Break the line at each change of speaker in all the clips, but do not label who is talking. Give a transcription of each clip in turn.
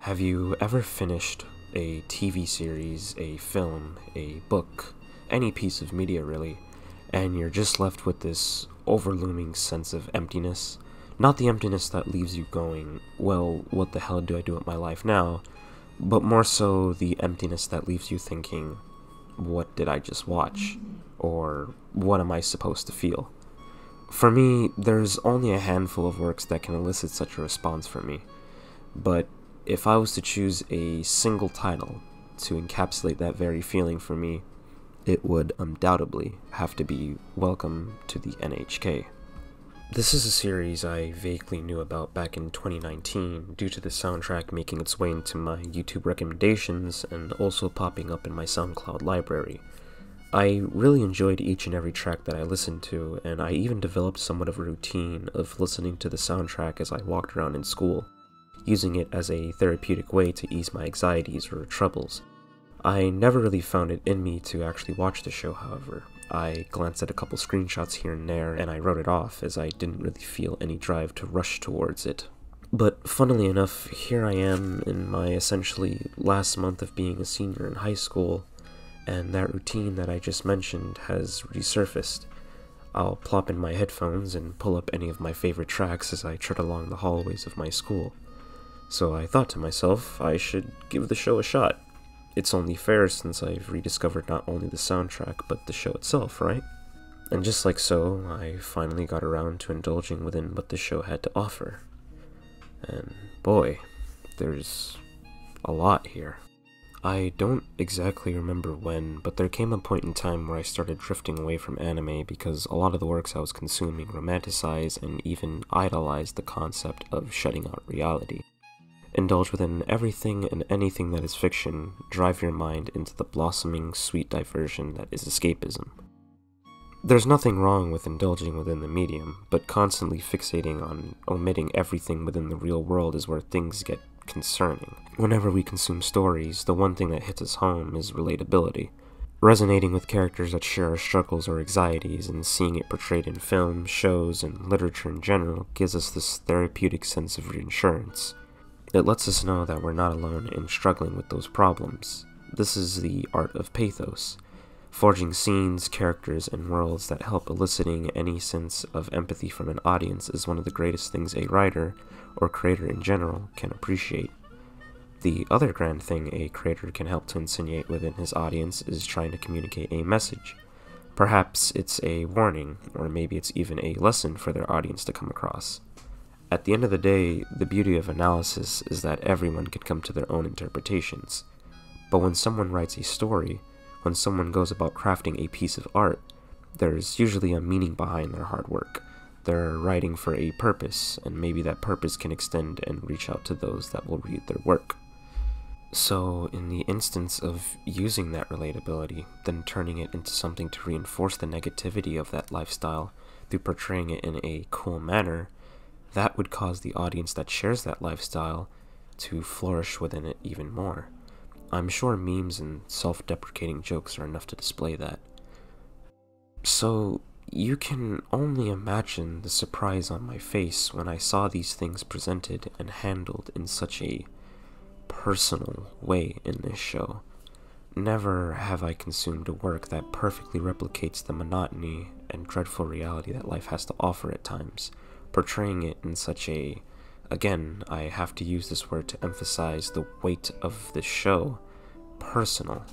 Have you ever finished a TV series, a film, a book, any piece of media really, and you're just left with this overlooming sense of emptiness? Not the emptiness that leaves you going, well, what the hell do I do with my life now? But more so the emptiness that leaves you thinking, what did I just watch? Or what am I supposed to feel? For me, there's only a handful of works that can elicit such a response from me. But if I was to choose a single title to encapsulate that very feeling for me, it would undoubtedly have to be Welcome to the NHK. This is a series I vaguely knew about back in 2019 due to the soundtrack making its way into my YouTube recommendations and also popping up in my SoundCloud library. I really enjoyed each and every track that I listened to, and I even developed somewhat of a routine of listening to the soundtrack as I walked around in school, using it as a therapeutic way to ease my anxieties or troubles. I never really found it in me to actually watch the show, however. I glanced at a couple screenshots here and there, and I wrote it off as I didn't really feel any drive to rush towards it. But funnily enough, here I am in my essentially last month of being a senior in high school, and that routine that I just mentioned has resurfaced. I'll plop in my headphones and pull up any of my favorite tracks as I tread along the hallways of my school. So I thought to myself, I should give the show a shot. It's only fair since I've rediscovered not only the soundtrack, but the show itself, right? And just like so, I finally got around to indulging within what the show had to offer. And boy, there's a lot here. I don't exactly remember when, but there came a point in time where I started drifting away from anime because a lot of the works I was consuming romanticized and even idolized the concept of shutting out reality. Indulge within everything and anything that is fiction, drive your mind into the blossoming, sweet diversion that is escapism. There's nothing wrong with indulging within the medium, but constantly fixating on omitting everything within the real world is where things get concerning. Whenever we consume stories, the one thing that hits us home is relatability. Resonating with characters that share our struggles or anxieties and seeing it portrayed in film, shows, and literature in general gives us this therapeutic sense of reassurance. It lets us know that we're not alone in struggling with those problems. This is the art of pathos, forging scenes, characters, and worlds that help eliciting any sense of empathy from an audience is one of the greatest things a writer, or creator in general, can appreciate. The other grand thing a creator can help to insinuate within his audience is trying to communicate a message. Perhaps it's a warning, or maybe it's even a lesson for their audience to come across. At the end of the day, the beauty of analysis is that everyone can come to their own interpretations. But when someone writes a story, when someone goes about crafting a piece of art, there's usually a meaning behind their hard work. They're writing for a purpose, and maybe that purpose can extend and reach out to those that will read their work. So, in the instance of using that relatability, then turning it into something to reinforce the negativity of that lifestyle through portraying it in a cool manner, that would cause the audience that shares that lifestyle to flourish within it even more. I'm sure memes and self-deprecating jokes are enough to display that. So, you can only imagine the surprise on my face when I saw these things presented and handled in such a personal way in this show. Never have I consumed a work that perfectly replicates the monotony and dreadful reality that life has to offer at times, portraying it in such a, again, I have to use this word to emphasize the weight of the show, personal.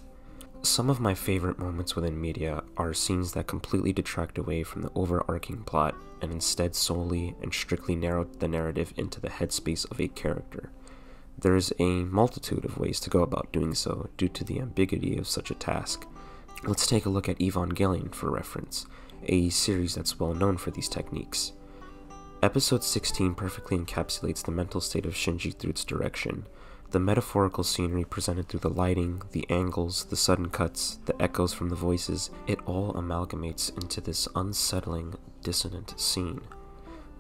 Some of my favorite moments within media are scenes that completely detract away from the overarching plot and instead solely and strictly narrow the narrative into the headspace of a character. There's a multitude of ways to go about doing so due to the ambiguity of such a task. Let's take a look at Evangelion for reference, a series that's well known for these techniques. Episode 16 perfectly encapsulates the mental state of Shinji through its direction. The metaphorical scenery presented through the lighting, the angles, the sudden cuts, the echoes from the voices, it all amalgamates into this unsettling, dissonant scene.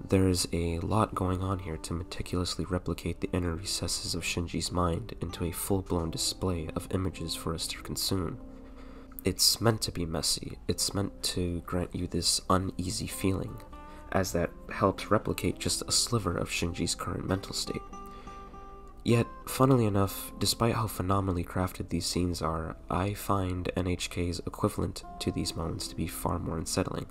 There is a lot going on here to meticulously replicate the inner recesses of Shinji's mind into a full-blown display of images for us to consume. It's meant to be messy, it's meant to grant you this uneasy feeling, as that helps replicate just a sliver of Shinji's current mental state. Yet, funnily enough, despite how phenomenally crafted these scenes are, I find NHK's equivalent to these moments to be far more unsettling.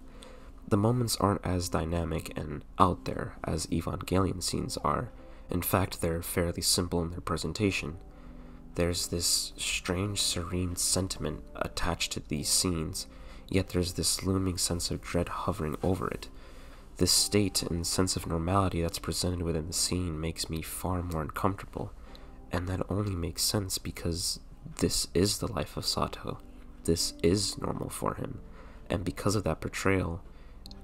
The moments aren't as dynamic and out there as Evangelion scenes are. In fact, they're fairly simple in their presentation. There's this strange, serene sentiment attached to these scenes, yet there's this looming sense of dread hovering over it. This state and sense of normality that's presented within the scene makes me far more uncomfortable, and that only makes sense because this is the life of Sato. This is normal for him, and because of that portrayal,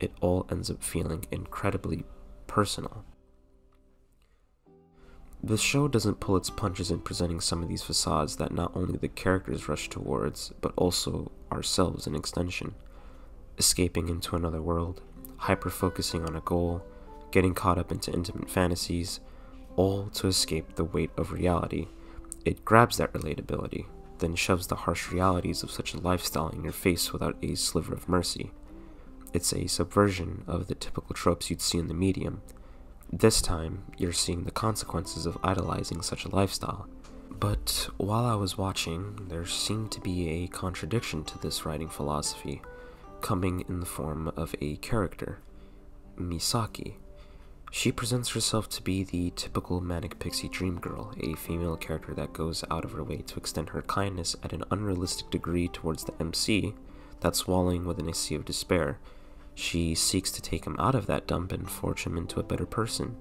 it all ends up feeling incredibly personal. The show doesn't pull its punches in presenting some of these facades that not only the characters rush towards, but also ourselves in extension. Escaping into another world, hyper-focusing on a goal, getting caught up into intimate fantasies, all to escape the weight of reality. It grabs that relatability, then shoves the harsh realities of such a lifestyle in your face without a sliver of mercy. It's a subversion of the typical tropes you'd see in the medium. This time, you're seeing the consequences of idolizing such a lifestyle. But while I was watching, there seemed to be a contradiction to this writing philosophy, coming in the form of a character, Misaki. She presents herself to be the typical manic pixie dream girl, a female character that goes out of her way to extend her kindness at an unrealistic degree towards the MC that's wallowing within a sea of despair. She seeks to take him out of that dump and forge him into a better person.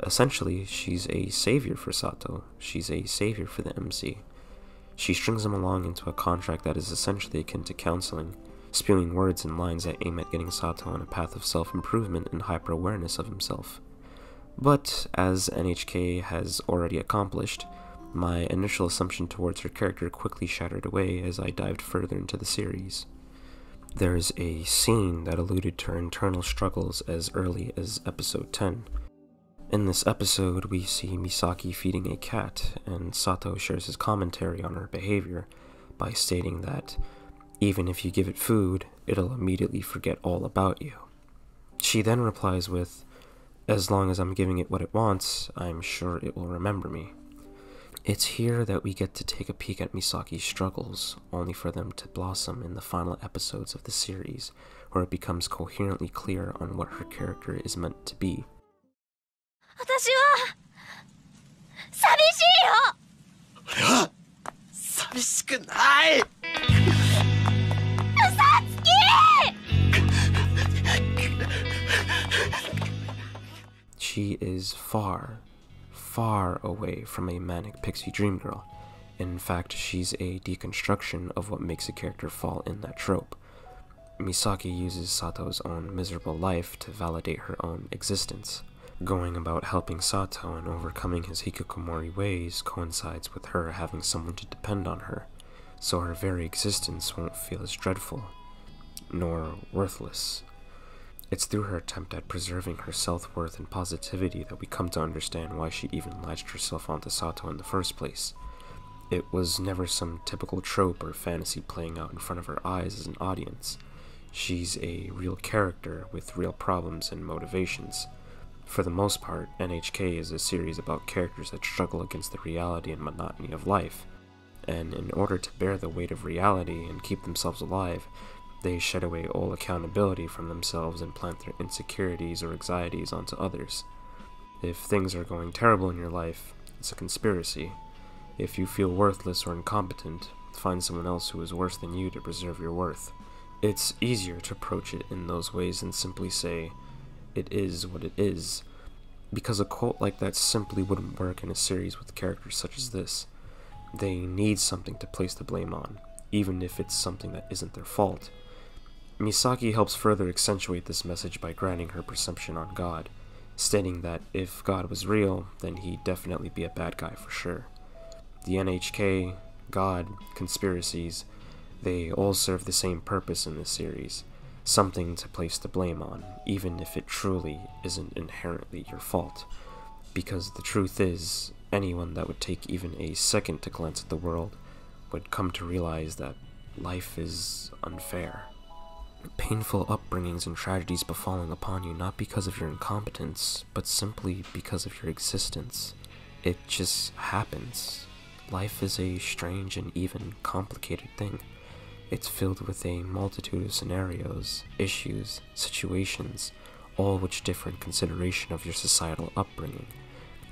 Essentially, she's a savior for Sato. She's a savior for the MC. She strings him along into a contract that is essentially akin to counseling, spewing words and lines that aim at getting Sato on a path of self-improvement and hyper-awareness of himself. But, as NHK has already accomplished, my initial assumption towards her character quickly shattered away as I dived further into the series. There's a scene that alluded to her internal struggles as early as episode 10. In this episode, we see Misaki feeding a cat, and Sato shares his commentary on her behavior by stating that even if you give it food, it'll immediately forget all about you. She then replies with, "As long as I'm giving it what it wants, I'm sure it will remember me." It's here that we get to take a peek at Misaki's struggles, only for them to blossom in the final episodes of the series, where it becomes coherently clear on what her character is meant to be.
私は寂しいよ。俺は寂しくない。
She is far, far away from a manic pixie dream girl. In fact, she's a deconstruction of what makes a character fall in that trope. Misaki uses Sato's own miserable life to validate her own existence. Going about helping Sato and overcoming his hikikomori ways coincides with her having someone to depend on her, so her very existence won't feel as dreadful, nor worthless. It's through her attempt at preserving her self-worth and positivity that we come to understand why she even latched herself onto Sato in the first place. It was never some typical trope or fantasy playing out in front of her eyes as an audience. She's a real character with real problems and motivations. For the most part, NHK is a series about characters that struggle against the reality and monotony of life, and in order to bear the weight of reality and keep themselves alive, they shed away all accountability from themselves and plant their insecurities or anxieties onto others. If things are going terrible in your life, it's a conspiracy. If you feel worthless or incompetent, find someone else who is worse than you to preserve your worth. It's easier to approach it in those ways than simply say, "It is what it is," because a quote like that simply wouldn't work in a series with characters such as this. They need something to place the blame on, even if it's something that isn't their fault. Misaki helps further accentuate this message by grounding her perception on God, stating that if God was real, then he'd definitely be a bad guy for sure. The NHK, God, conspiracies, they all serve the same purpose in this series, something to place the blame on, even if it truly isn't inherently your fault. Because the truth is, anyone that would take even a second to glance at the world would come to realize that life is unfair. Painful upbringings and tragedies befalling upon you not because of your incompetence, but simply because of your existence. It just happens. Life is a strange and even complicated thing. It's filled with a multitude of scenarios, issues, situations, all which differ in consideration of your societal upbringing,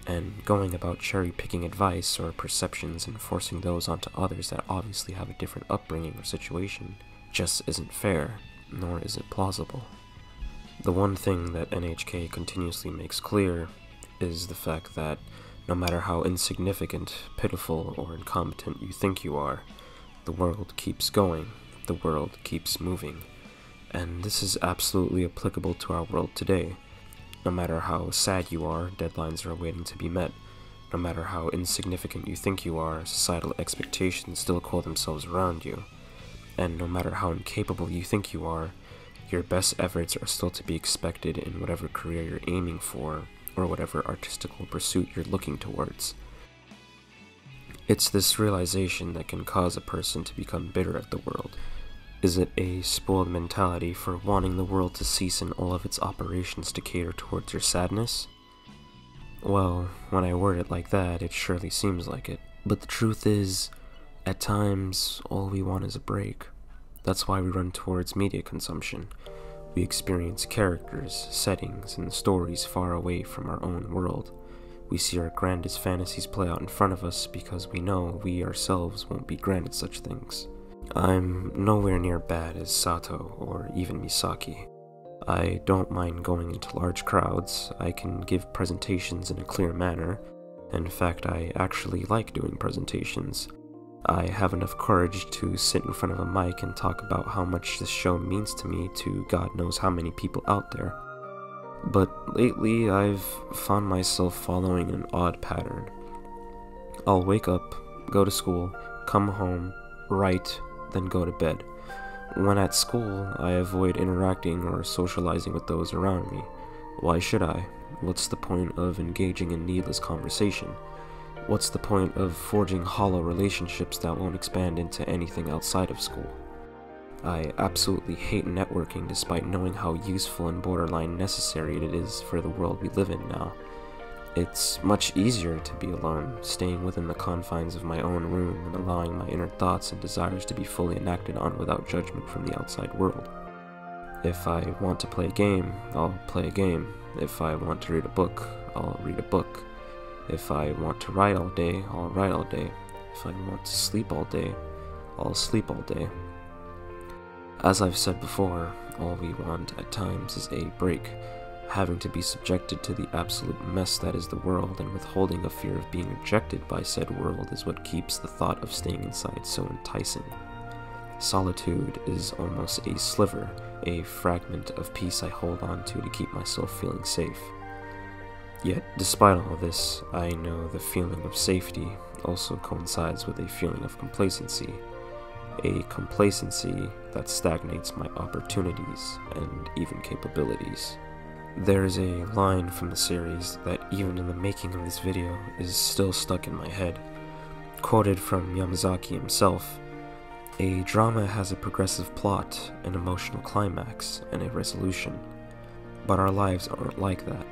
and going about cherry-picking advice or perceptions and forcing those onto others that obviously have a different upbringing or situation just isn't fair, nor is it plausible. The one thing that NHK continuously makes clear is the fact that no matter how insignificant, pitiful, or incompetent you think you are, the world keeps going, the world keeps moving, and this is absolutely applicable to our world today. No matter how sad you are, deadlines are waiting to be met. No matter how insignificant you think you are, societal expectations still coil themselves around you. And no matter how incapable you think you are, your best efforts are still to be expected in whatever career you're aiming for, or whatever artistical pursuit you're looking towards. It's this realization that can cause a person to become bitter at the world. Is it a spoiled mentality for wanting the world to cease in all of its operations to cater towards your sadness? Well, when I word it like that, it surely seems like it. But the truth is, at times, all we want is a break. That's why we run towards media consumption. We experience characters, settings, and stories far away from our own world. We see our grandest fantasies play out in front of us because we know we ourselves won't be granted such things. I'm nowhere near bad as Sato or even Misaki. I don't mind going into large crowds, I can give presentations in a clear manner. In fact, I actually like doing presentations. I have enough courage to sit in front of a mic and talk about how much this show means to me to God knows how many people out there. But lately, I've found myself following an odd pattern. I'll wake up, go to school, come home, write, then go to bed. When at school, I avoid interacting or socializing with those around me. Why should I? What's the point of engaging in needless conversation? What's the point of forging hollow relationships that won't expand into anything outside of school? I absolutely hate networking despite knowing how useful and borderline necessary it is for the world we live in now. It's much easier to be alone, staying within the confines of my own room and allowing my inner thoughts and desires to be fully enacted on without judgment from the outside world. If I want to play a game, I'll play a game. If I want to read a book, I'll read a book. If I want to write all day, I'll write all day. If I want to sleep all day, I'll sleep all day. As I've said before, all we want at times is a break. Having to be subjected to the absolute mess that is the world and withholding a fear of being rejected by said world is what keeps the thought of staying inside so enticing. Solitude is almost a sliver, a fragment of peace I hold on to keep myself feeling safe. Yet, despite all this, I know the feeling of safety also coincides with a feeling of complacency. A complacency that stagnates my opportunities and even capabilities. There is a line from the series that even in the making of this video is still stuck in my head. Quoted from Yamazaki himself, "A drama has a progressive plot, an emotional climax, and a resolution. But our lives aren't like that.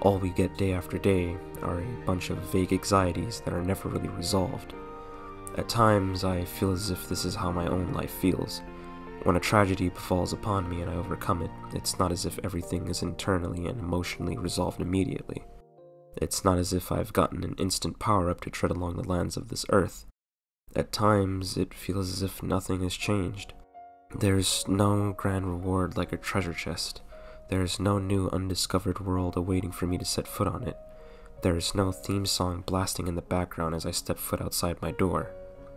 All we get day after day are a bunch of vague anxieties that are never really resolved. At times, I feel as if this is how my own life feels. When a tragedy befalls upon me and I overcome it, it's not as if everything is internally and emotionally resolved immediately. It's not as if I've gotten an instant power-up to tread along the lands of this earth. At times, it feels as if nothing has changed. There's no grand reward like a treasure chest. There's no new undiscovered world awaiting for me to set foot on it. There's no theme song blasting in the background as I step foot outside my door.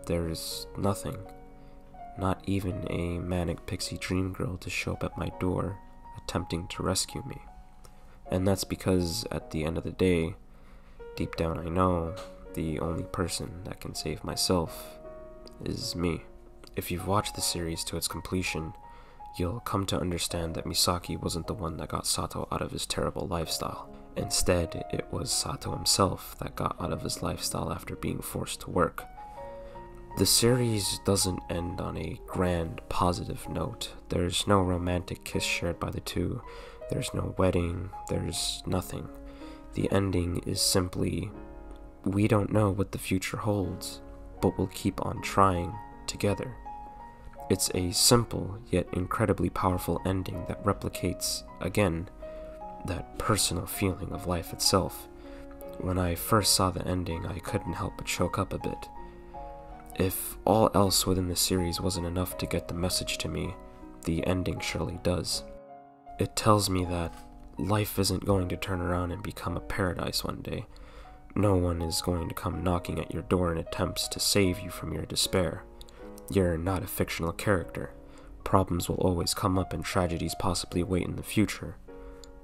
There's nothing. Not even a manic pixie dream girl to show up at my door, attempting to rescue me. And that's because, at the end of the day, deep down I know the only person that can save myself is me. If you've watched the series to its completion, you'll come to understand that Misaki wasn't the one that got Sato out of his terrible lifestyle. Instead, it was Sato himself that got out of his lifestyle after being forced to work. The series doesn't end on a grand, positive note. There's no romantic kiss shared by the two. There's no wedding. There's nothing. The ending is simply We don't know what the future holds, but we'll keep on trying together. It's a simple yet incredibly powerful ending that replicates, again, that personal feeling of life itself. When I first saw the ending, I couldn't help but choke up a bit. If all else within the series wasn't enough to get the message to me, the ending surely does. It tells me that life isn't going to turn around and become a paradise one day. No one is going to come knocking at your door in attempts to save you from your despair. You're not a fictional character. Problems will always come up and tragedies possibly wait in the future.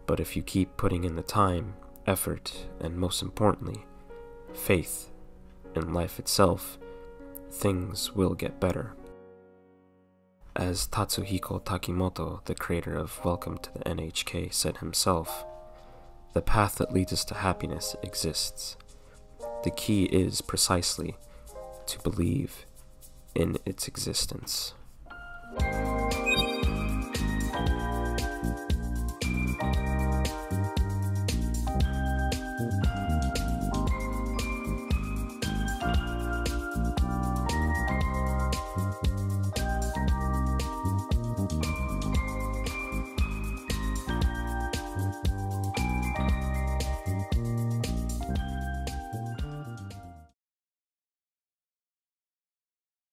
But if you keep putting in the time, effort, and most importantly, faith in life itself, things will get better. As Tatsuhiko Takimoto, the creator of Welcome to the NHK, said himself, "The path that leads us to happiness exists. The key is precisely to believe in its existence."